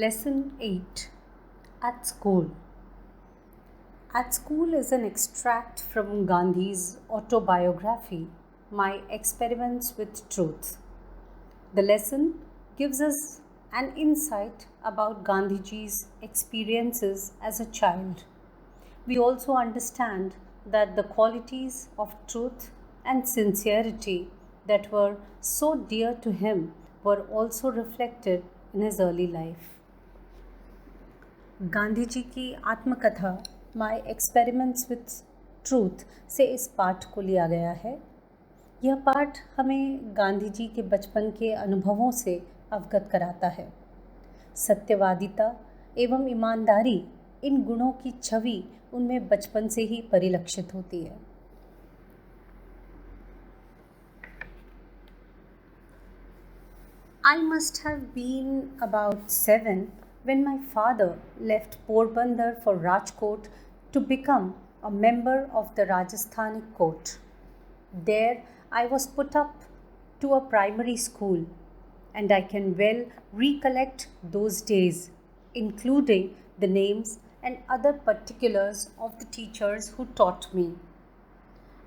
Lesson 8. At School. At School is an extract from Gandhi's autobiography, My Experiments with Truth. The lesson gives us an insight about Gandhiji's experiences as a child. We also understand that the qualities of truth and sincerity that were so dear to him were also reflected in his early life. Gandhi ji की आत्मकथा my experiments with truth से इस पाठ को लिया गया है। यह पाठ हमें गांधी जी के बचपन के अनुभवों से अवगत कराता है। सत्यवादिता एवं ईमानदारी इन गुणों की छवि उनमें बचपन से ही परिलक्षित होती है। I must have been about 7 when my father left Porbandar for Rajkot to become a member of the Rajasthani court. There I was put up to a primary school, and I can well recollect those days, including the names and other particulars of the teachers who taught me.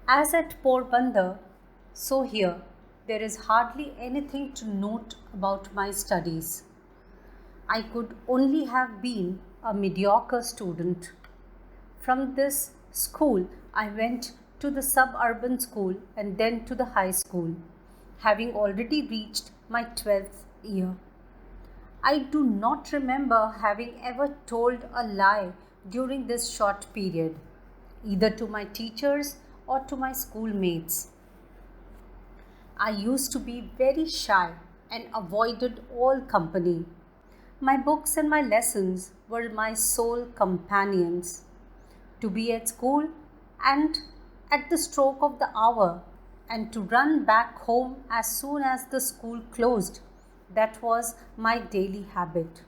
As at Porbandar, so here, there is hardly anything to note about my studies. I could only have been a mediocre student. From this school, I went to the suburban school and then to the high school, having already reached my 12th year. I do not remember having ever told a lie during this short period, either to my teachers or to my schoolmates. I used to be very shy and avoided all company. My books and my lessons were my sole companions. To be at school and at the stroke of the hour and to run back home as soon as the school closed, that was my daily habit.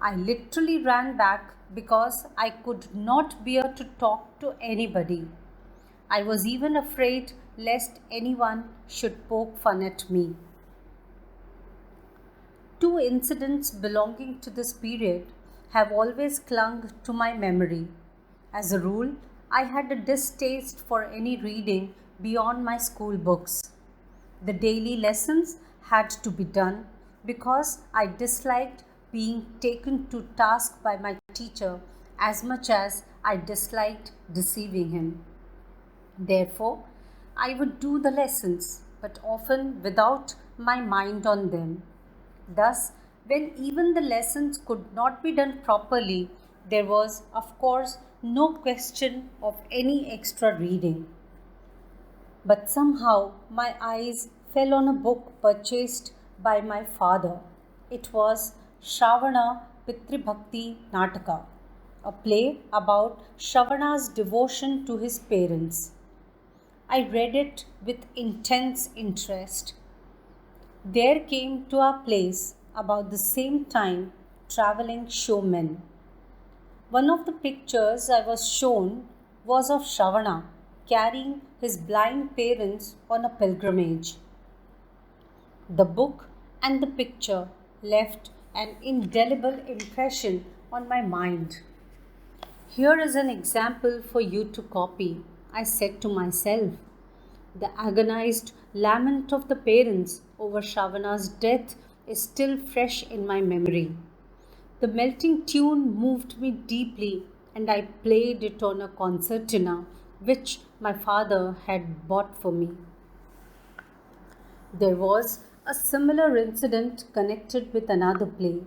I literally ran back because I could not bear to talk to anybody. I was even afraid lest anyone should poke fun at me. Two incidents belonging to this period have always clung to my memory. As a rule, I had a distaste for any reading beyond my school books. The daily lessons had to be done because I disliked being taken to task by my teacher as much as I disliked deceiving him. Therefore, I would do the lessons, but often without my mind on them. Thus, when even the lessons could not be done properly, there was, of course, no question of any extra reading. But somehow my eyes fell on a book purchased by my father. It was Shravana Pitribhakti Nataka, a play about Shravana's devotion to his parents. I read it with intense interest. There came to our place about the same time travelling showmen. One of the pictures I was shown was of Shravana carrying his blind parents on a pilgrimage. The book and the picture left an indelible impression on my mind. Here is an example for you to copy, I said to myself. The agonized lament of the parents over Shravana's death is still fresh in my memory. The melting tune moved me deeply, and I played it on a concertina which my father had bought for me. There was a similar incident connected with another play.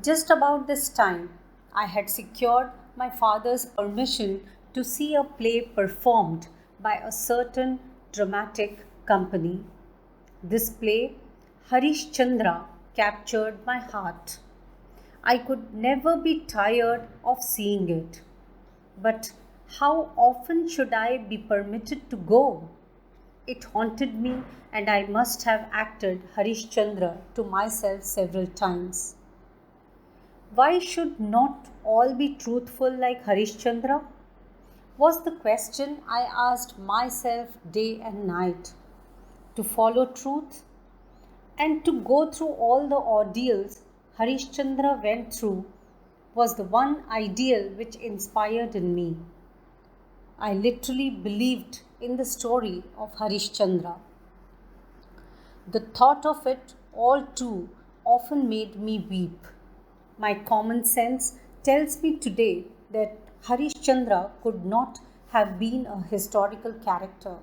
Just about this time, I had secured my father's permission to see a play performed by a certain dramatic company. This play, Harish Chandra, captured my heart. I could never be tired of seeing it. But how often should I be permitted to go? It haunted me, and I must have acted Harish Chandra to myself several times. Why should not all be truthful like Harish Chandra? Was the question I asked myself day and night. To follow truth and to go through all the ordeals Harishchandra went through was the one ideal which inspired in me. I literally believed in the story of Harishchandra. The thought of it all too often made me weep. My common sense tells me today that Harishchandra could not have been a historical character.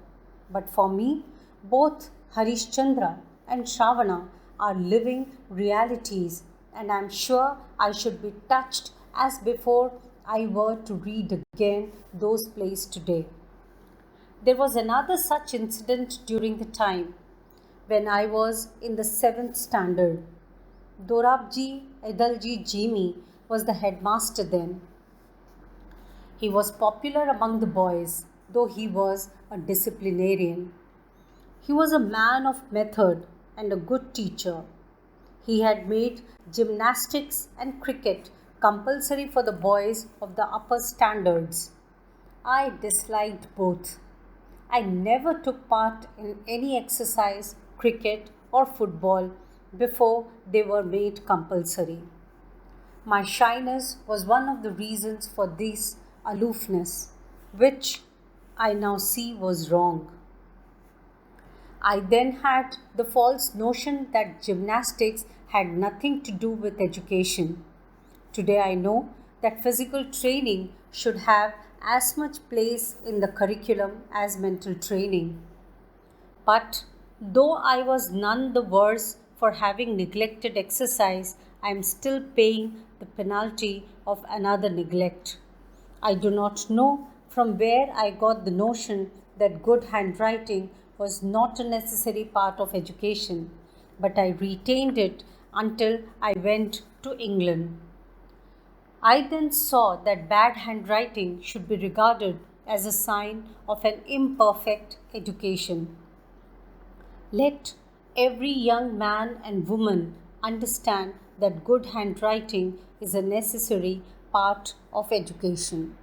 But for me, both Harishchandra and Shravana are living realities, and I am sure I should be touched as before I were to read again those plays today. There was another such incident during the time when I was in the 7th standard. Dorabji Edalji Jimi was the headmaster then. He was popular among the boys, though he was a disciplinarian. He was a man of method and a good teacher. He had made gymnastics and cricket compulsory for the boys of the upper standards. I disliked both. I never took part in any exercise, cricket, or football before they were made compulsory. My shyness was one of the reasons for this aloofness, which I now see was wrong. I then had the false notion that gymnastics had nothing to do with education. Today I know that physical training should have as much place in the curriculum as mental training. But though I was none the worse for having neglected exercise, I am still paying the penalty of another neglect. I do not know from where I got the notion that good handwriting was not a necessary part of education, but I retained it until I went to England. I then saw that bad handwriting should be regarded as a sign of an imperfect education. Let every young man and woman understand that good handwriting is a necessary part of education.